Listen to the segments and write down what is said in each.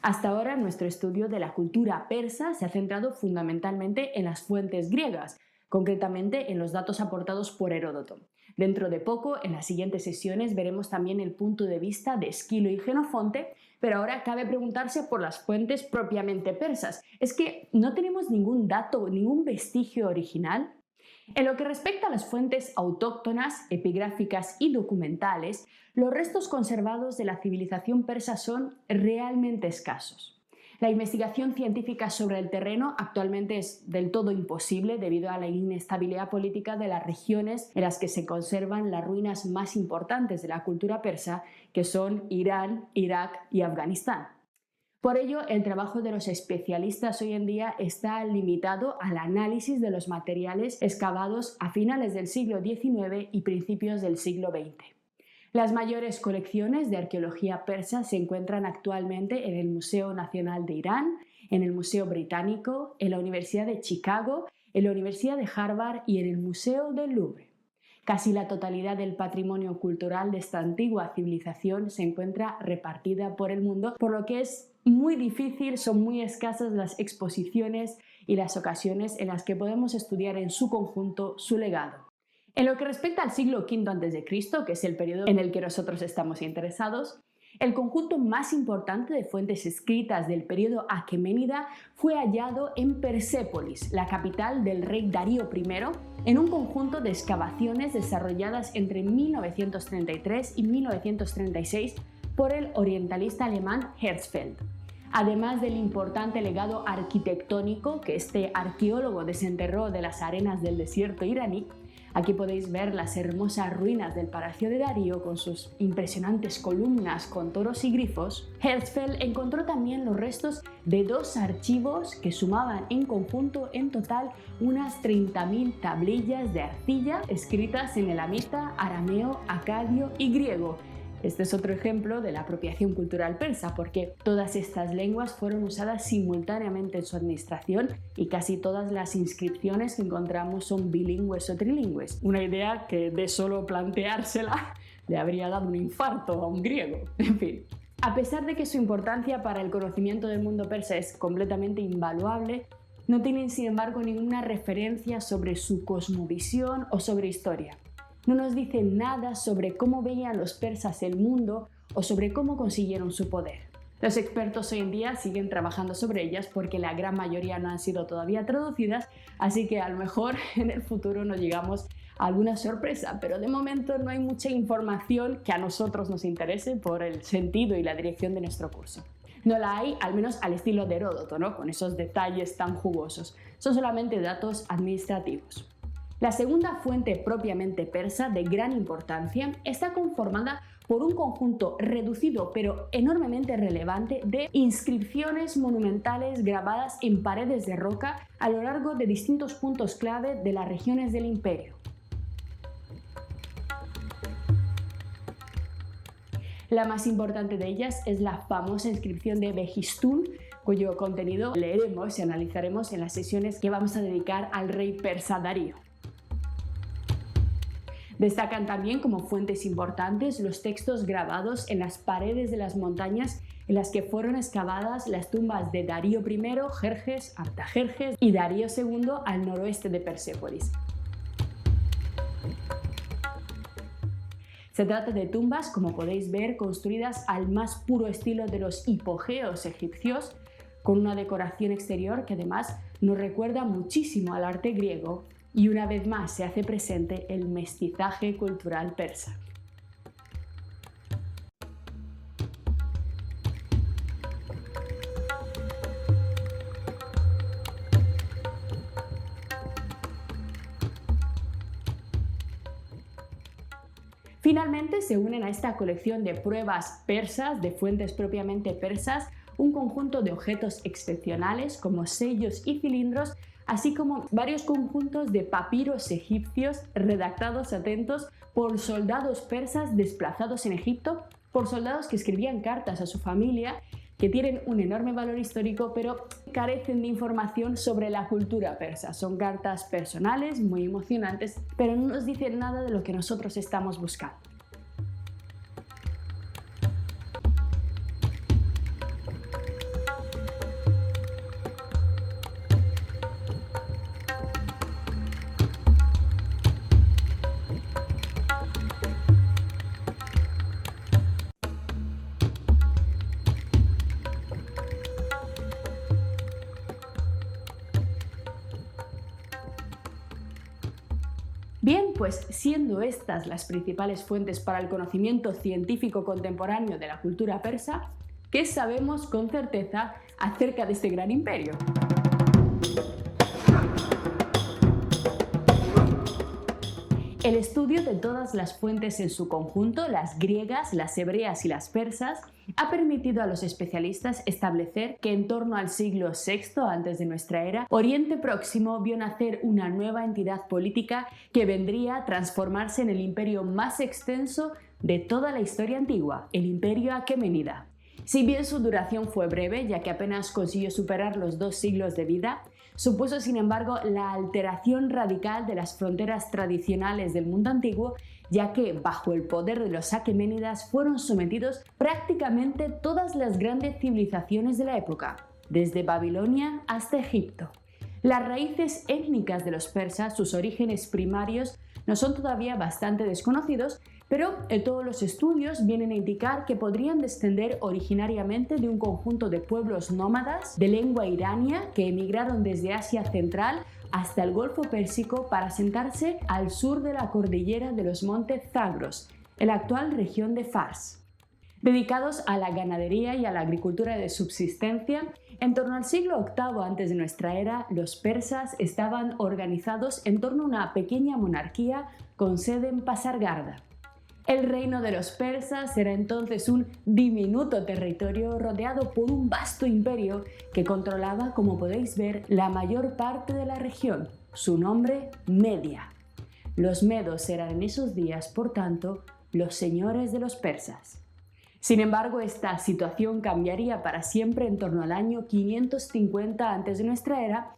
Hasta ahora, nuestro estudio de la cultura persa se ha centrado fundamentalmente en las fuentes griegas, concretamente en los datos aportados por Heródoto. Dentro de poco, en las siguientes sesiones, veremos también el punto de vista de Esquilo y Jenofonte, pero ahora cabe preguntarse por las fuentes propiamente persas. ¿Es que no tenemos ningún dato, ningún vestigio original? En lo que respecta a las fuentes autóctonas, epigráficas y documentales, los restos conservados de la civilización persa son realmente escasos. La investigación científica sobre el terreno actualmente es del todo imposible debido a la inestabilidad política de las regiones en las que se conservan las ruinas más importantes de la cultura persa, que son Irán, Irak y Afganistán. Por ello, el trabajo de los especialistas hoy en día está limitado al análisis de los materiales excavados a finales del siglo XIX y principios del siglo XX. Las mayores colecciones de arqueología persa se encuentran actualmente en el Museo Nacional de Irán, en el Museo Británico, en la Universidad de Chicago, en la Universidad de Harvard y en el Museo del Louvre. Casi la totalidad del patrimonio cultural de esta antigua civilización se encuentra repartida por el mundo, por lo que es muy difícil, son muy escasas las exposiciones y las ocasiones en las que podemos estudiar en su conjunto su legado. En lo que respecta al siglo V a.C., que es el periodo en el que nosotros estamos interesados, el conjunto más importante de fuentes escritas del periodo aqueménida fue hallado en Persépolis, la capital del rey Darío I, en un conjunto de excavaciones desarrolladas entre 1933 y 1936 por el orientalista alemán Herzfeld. Además del importante legado arquitectónico que este arqueólogo desenterró de las arenas del desierto iraní, aquí podéis ver las hermosas ruinas del Palacio de Darío con sus impresionantes columnas con toros y grifos. Herzfeld encontró también los restos de dos archivos que sumaban en conjunto en total unas 30.000 tablillas de arcilla escritas en elamita, arameo, acadio y griego. Este es otro ejemplo de la apropiación cultural persa, porque todas estas lenguas fueron usadas simultáneamente en su administración y casi todas las inscripciones que encontramos son bilingües o trilingües. Una idea que de solo planteársela le habría dado un infarto a un griego. En fin. A pesar de que su importancia para el conocimiento del mundo persa es completamente invaluable, no tienen sin embargo ninguna referencia sobre su cosmovisión o sobre historia. No nos dice nada sobre cómo veían los persas el mundo o sobre cómo consiguieron su poder. Los expertos hoy en día siguen trabajando sobre ellas porque la gran mayoría no han sido todavía traducidas, así que a lo mejor en el futuro nos llegamos a alguna sorpresa, pero de momento no hay mucha información que a nosotros nos interese por el sentido y la dirección de nuestro curso. No la hay, al menos al estilo de Heródoto, ¿no? Con esos detalles tan jugosos. Son solamente datos administrativos. La segunda fuente propiamente persa de gran importancia está conformada por un conjunto reducido pero enormemente relevante de inscripciones monumentales grabadas en paredes de roca a lo largo de distintos puntos clave de las regiones del imperio. La más importante de ellas es la famosa inscripción de Behistún, cuyo contenido leeremos y analizaremos en las sesiones que vamos a dedicar al rey persa Darío. Destacan también como fuentes importantes los textos grabados en las paredes de las montañas en las que fueron excavadas las tumbas de Darío I, Jerjes, Artajerjes y Darío II al noroeste de Persépolis. Se trata de tumbas, como podéis ver, construidas al más puro estilo de los hipogeos egipcios, con una decoración exterior que además nos recuerda muchísimo al arte griego. Y una vez más se hace presente el mestizaje cultural persa. Finalmente se unen a esta colección de pruebas persas, de fuentes propiamente persas, un conjunto de objetos excepcionales como sellos y cilindros, así como varios conjuntos de papiros egipcios redactados, atentos, por soldados persas desplazados en Egipto, por soldados que escribían cartas a su familia, que tienen un enorme valor histórico, pero carecen de información sobre la cultura persa. Son cartas personales, muy emocionantes, pero no nos dicen nada de lo que nosotros estamos buscando. pues siendo estas las principales fuentes para el conocimiento científico contemporáneo de la cultura persa, ¿qué sabemos con certeza acerca de este gran imperio? El estudio de todas las fuentes en su conjunto, las griegas, las hebreas y las persas, ha permitido a los especialistas establecer que en torno al siglo VI antes de nuestra era, Oriente Próximo vio nacer una nueva entidad política que vendría a transformarse en el imperio más extenso de toda la historia antigua, el Imperio Aqueménida. Si bien su duración fue breve, ya que apenas consiguió superar los 2 siglos de vida, supuso sin embargo la alteración radical de las fronteras tradicionales del mundo antiguo, ya que bajo el poder de los aqueménidas fueron sometidos prácticamente todas las grandes civilizaciones de la época, desde Babilonia hasta Egipto. Las raíces étnicas de los persas, sus orígenes primarios, no son todavía bastante desconocidos, pero todos los estudios vienen a indicar que podrían descender originariamente de un conjunto de pueblos nómadas de lengua irania que emigraron desde Asia Central hasta el Golfo Pérsico para asentarse al sur de la cordillera de los montes Zagros, en la actual región de Fars. Dedicados a la ganadería y a la agricultura de subsistencia, en torno al siglo VIII antes de nuestra era, los persas estaban organizados en torno a una pequeña monarquía con sede en Pasargada. El reino de los persas era entonces un diminuto territorio rodeado por un vasto imperio que controlaba, como podéis ver, la mayor parte de la región. Su nombre, Media. Los medos eran en esos días, por tanto, los señores de los persas. Sin embargo, esta situación cambiaría para siempre en torno al año 550 a.C.,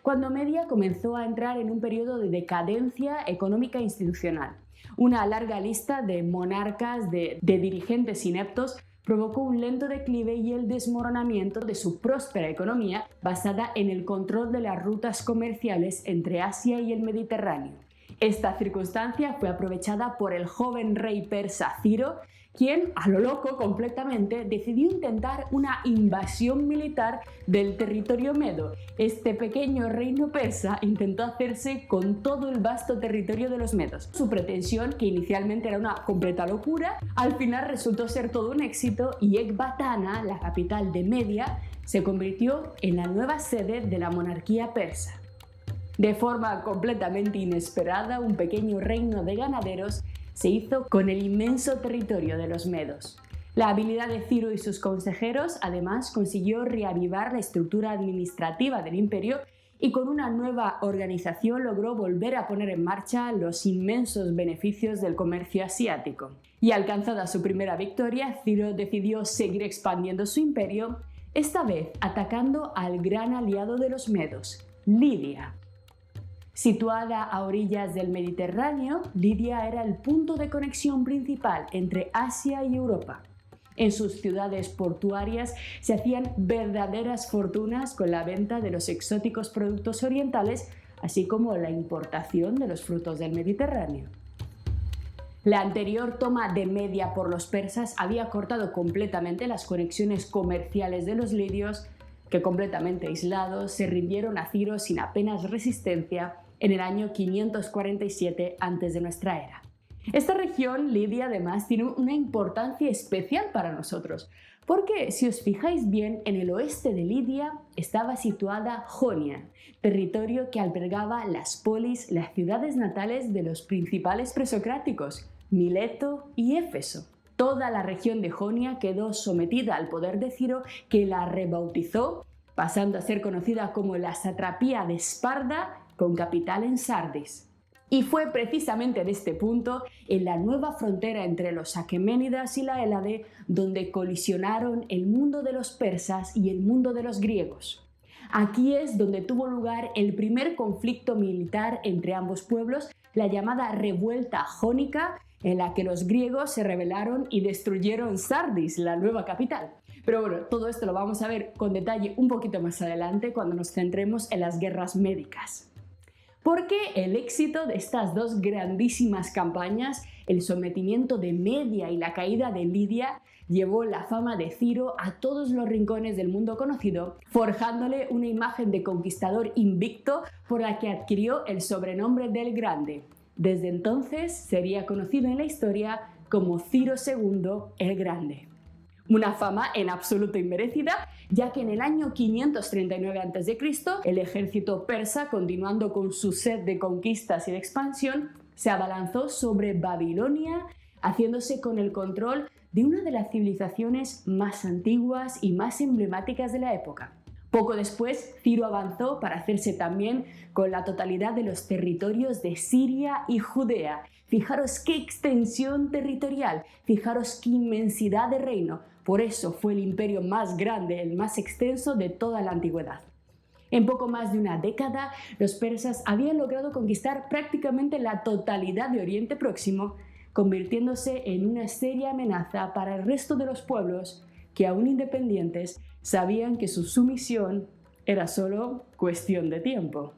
cuando Media comenzó a entrar en un periodo de decadencia económica e institucional. Una larga lista de monarcas, de dirigentes ineptos, provocó un lento declive y el desmoronamiento de su próspera economía basada en el control de las rutas comerciales entre Asia y el Mediterráneo. Esta circunstancia fue aprovechada por el joven rey persa Ciro, quien, a lo loco completamente, decidió intentar una invasión militar del territorio medo. Este pequeño reino persa intentó hacerse con todo el vasto territorio de los medos. Su pretensión, que inicialmente era una completa locura, al final resultó ser todo un éxito y Ecbatana, la capital de Media, se convirtió en la nueva sede de la monarquía persa. De forma completamente inesperada, un pequeño reino de ganaderos se hizo con el inmenso territorio de los medos. La habilidad de Ciro y sus consejeros, además, consiguió reavivar la estructura administrativa del imperio y con una nueva organización logró volver a poner en marcha los inmensos beneficios del comercio asiático. Y alcanzada su primera victoria, Ciro decidió seguir expandiendo su imperio, esta vez atacando al gran aliado de los medos, Lidia. Situada a orillas del Mediterráneo, Lidia era el punto de conexión principal entre Asia y Europa. En sus ciudades portuarias se hacían verdaderas fortunas con la venta de los exóticos productos orientales, así como la importación de los frutos del Mediterráneo. La anterior toma de Media por los persas había cortado completamente las conexiones comerciales de los lidios, que completamente aislados se rindieron a Ciro sin apenas resistencia en el año 547 antes de nuestra era. Esta región, Lidia, además, tiene una importancia especial para nosotros, porque si os fijáis bien, en el oeste de Lidia estaba situada Jonia, territorio que albergaba las polis, las ciudades natales de los principales presocráticos, Mileto y Éfeso. Toda la región de Jonia quedó sometida al poder de Ciro, que la rebautizó, pasando a ser conocida como la satrapía de Esparda, con capital en Sardis. Y fue precisamente en este punto, en la nueva frontera entre los aqueménidas y la Hélade, donde colisionaron el mundo de los persas y el mundo de los griegos. Aquí es donde tuvo lugar el primer conflicto militar entre ambos pueblos, la llamada revuelta jónica, en la que los griegos se rebelaron y destruyeron Sardis, la nueva capital. Pero bueno, todo esto lo vamos a ver con detalle un poquito más adelante cuando nos centremos en las guerras médicas. Porque el éxito de estas dos grandísimas campañas, el sometimiento de Media y la caída de Lidia, llevó la fama de Ciro a todos los rincones del mundo conocido, forjándole una imagen de conquistador invicto por la que adquirió el sobrenombre del Grande. Desde entonces sería conocido en la historia como Ciro II el Grande. Una fama en absoluto inmerecida, ya que en el año 539 a.C., el ejército persa, continuando con su sed de conquistas y de expansión, se abalanzó sobre Babilonia, haciéndose con el control de una de las civilizaciones más antiguas y más emblemáticas de la época. Poco después, Ciro avanzó para hacerse también con la totalidad de los territorios de Siria y Judea. Fijaros qué extensión territorial, fijaros qué inmensidad de reino. Por eso fue el imperio más grande, el más extenso de toda la antigüedad. En poco más de una década, los persas habían logrado conquistar prácticamente la totalidad de Oriente Próximo, convirtiéndose en una seria amenaza para el resto de los pueblos que, aún independientes, sabían que su sumisión era solo cuestión de tiempo.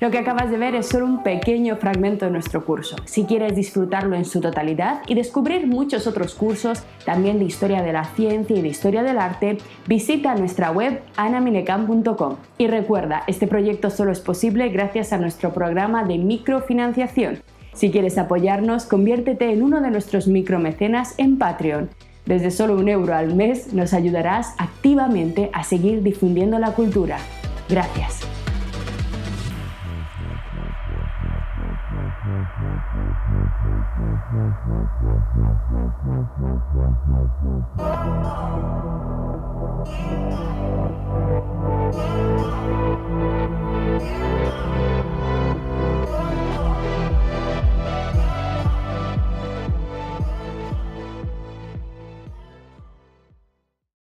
Lo que acabas de ver es solo un pequeño fragmento de nuestro curso. Si quieres disfrutarlo en su totalidad y descubrir muchos otros cursos, también de historia de la ciencia y de historia del arte, visita nuestra web anaminecam.com. Y recuerda, este proyecto solo es posible gracias a nuestro programa de microfinanciación. Si quieres apoyarnos, conviértete en uno de nuestros micromecenas en Patreon. Desde solo €1 al mes nos ayudarás activamente a seguir difundiendo la cultura. Gracias.